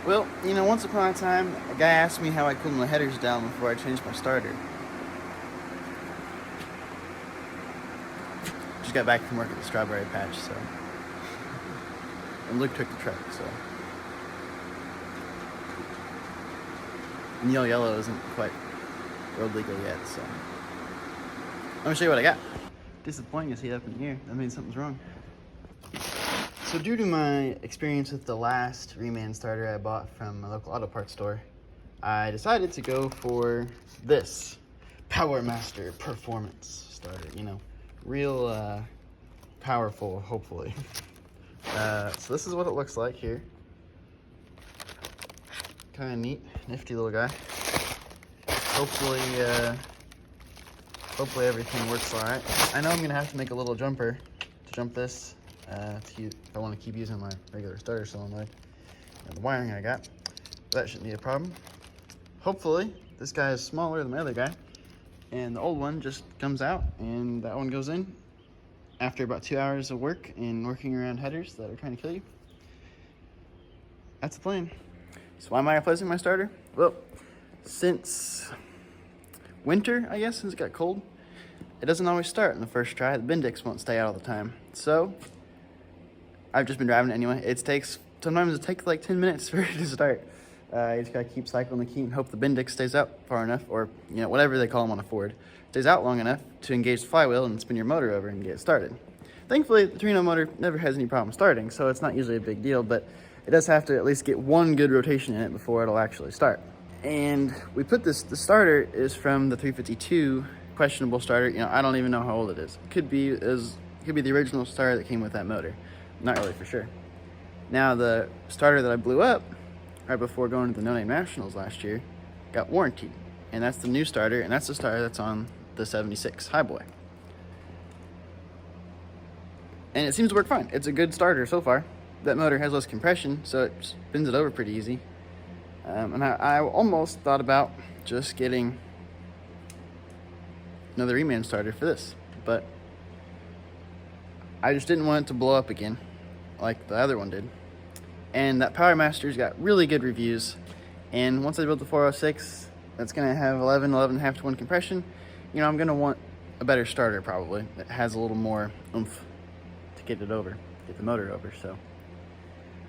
Well, you know, once upon a time, a guy asked me how I cooled my headers down before I changed my starter. Just got back from work at the strawberry patch, so. And Luke took the truck, so. And yellow isn't quite road legal yet, so. Let me show you what I got. Disappointing to see it up in the air. That means something's wrong. So due to my experience with the last reman starter I bought from a local auto parts store, I decided to go for this Power Master Performance starter. You know, real powerful, hopefully. So this is what it looks like here. Kind of neat, nifty little guy. Hopefully everything works all right. I know I'm gonna have to make a little jumper to jump this if I want to keep using my regular starter solenoid and the wiring I got. That shouldn't be a problem. Hopefully this guy is smaller than the other guy, and the old one just comes out and that one goes in after about 2 hours of work and working around headers that are trying to kill you. That's the plan. So why am I replacing my starter? Well, since winter, I guess, since it got cold, it doesn't always start in the first try. The Bendix won't stay out all the time. So I've just been driving it anyway. Sometimes it takes like 10 minutes for it to start. You just gotta keep cycling the key and hope the Bendix stays out far enough, or you know, whatever they call them on a Ford, stays out long enough to engage the flywheel and spin your motor over and get it started. Thankfully, the Torino motor never has any problem starting, so it's not usually a big deal, but it does have to at least get one good rotation in it before it'll actually start. And we put the starter is from the 352 questionable starter. You know, I don't even know how old it is. It could be the original starter that came with that motor. Not really for sure. Now the starter that I blew up right before going to the No Name Nationals last year got warranted, and that's the new starter, and that's the starter that's on the 76 Highboy. And it seems to work fine. It's a good starter so far. That motor has less compression, so it spins it over pretty easy. And I almost thought about just getting another reman starter for this, but I just didn't want it to blow up again like the other one did. And that Power Master's got really good reviews, and once I build the 406, that's gonna have 11.5 to 1 compression. You know, I'm gonna want a better starter probably that has a little more oomph to get the motor over. So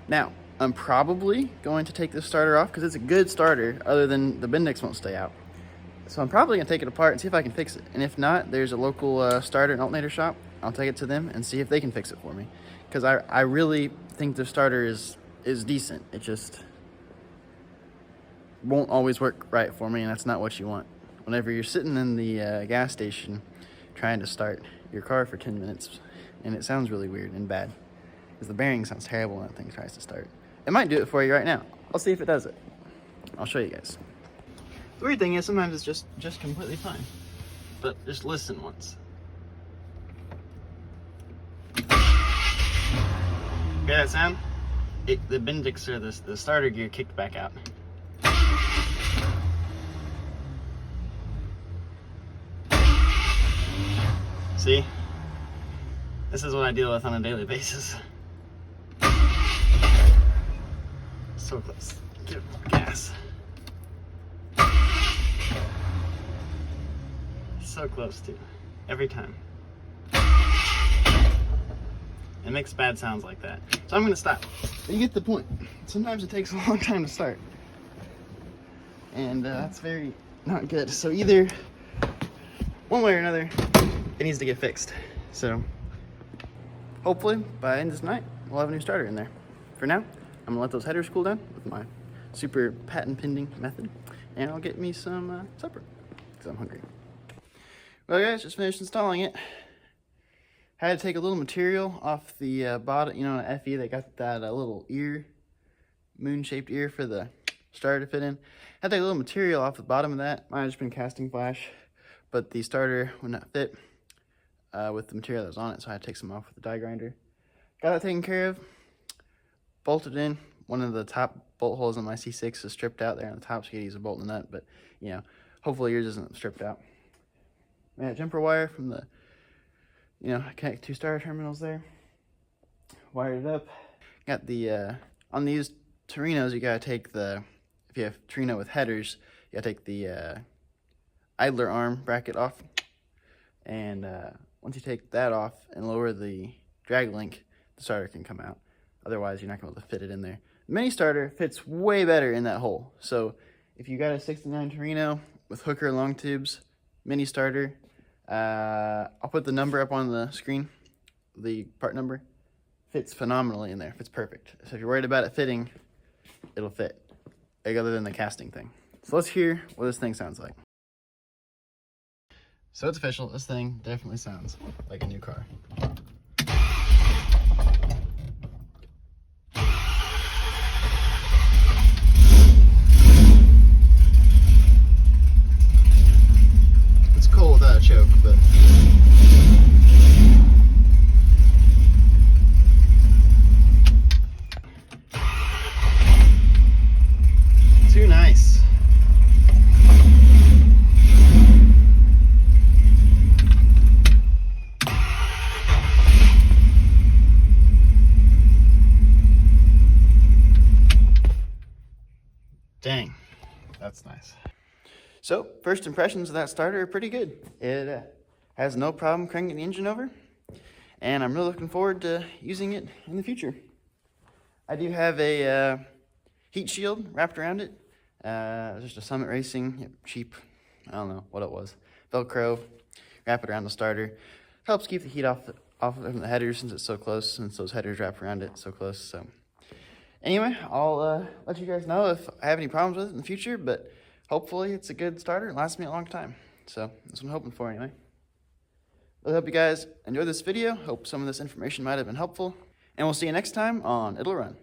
now I'm probably going to take this starter off because it's a good starter, other than the Bendix won't stay out. So I'm probably gonna take it apart and see if I can fix it. And if not, there's a local starter and alternator shop. I'll take it to them and see if they can fix it for me. Because I really think the starter is decent. It just won't always work right for me, and that's not what you want. Whenever you're sitting in the gas station trying to start your car for 10 minutes, and it sounds really weird and bad, because the bearing sounds terrible when that thing tries to start. It might do it for you right now. I'll see if it does it. I'll show you guys. The weird thing is sometimes it's just completely fine. But just listen once. Hear that sound? The Bendix, or the starter gear, kicked back out. See? This is what I deal with on a daily basis. So close. Give it gas. So close to. Every time. It makes bad sounds like that. So I'm gonna stop. You get the point. Sometimes it takes a long time to start. And that's very not good. So either one way or another, it needs to get fixed. So hopefully by the end of this night, we'll have a new starter in there. For now, I'm gonna let those headers cool down with my super patent pending method, and I'll get me some supper, because I'm hungry. Well guys, just finished installing it. Had to take a little material off the bottom, you know, on FE, they got that little ear, moon-shaped ear for the starter to fit in. Had to take a little material off the bottom of that. Mine had just been casting flash, but the starter would not fit with the material that was on it, so I had to take some off with the die grinder. Got that taken care of, bolted in. One of the top bolt holes on my C6 is stripped out there on the top, so you could use a bolt and nut, but, you know, hopefully yours isn't stripped out. I had jumper wire from the, you know, connect 2 starter terminals there. Wired it up. Got the, on these Torinos, you gotta take the, if you have Torino with headers, you gotta take the idler arm bracket off. And once you take that off and lower the drag link, the starter can come out. Otherwise, you're not gonna be able to fit it in there. The mini starter fits way better in that hole. So if you got a 69 Torino with hooker long tubes, mini starter, I'll put the number up on the screen, the part number. Fits phenomenally in there, fits perfect. So if you're worried about it fitting, it'll fit, like other than the casting thing. So let's hear what this thing sounds like. So it's official, this thing definitely sounds like a new car. It's cool without a choke, but too nice. Dang, that's nice. So, first impressions of that starter are pretty good. It has no problem cranking the engine over, and I'm really looking forward to using it in the future. I do have a heat shield wrapped around it. Just a Summit Racing, cheap, I don't know what it was. Velcro, wrap it around the starter. Helps keep the heat off of the headers since it's so close, since those headers wrap around it so close. So anyway, I'll let you guys know if I have any problems with it in the future, but hopefully it's a good starter and lasts me a long time. So that's what I'm hoping for anyway. I hope you guys enjoyed this video. Hope some of this information might have been helpful. And we'll see you next time on It'll Run.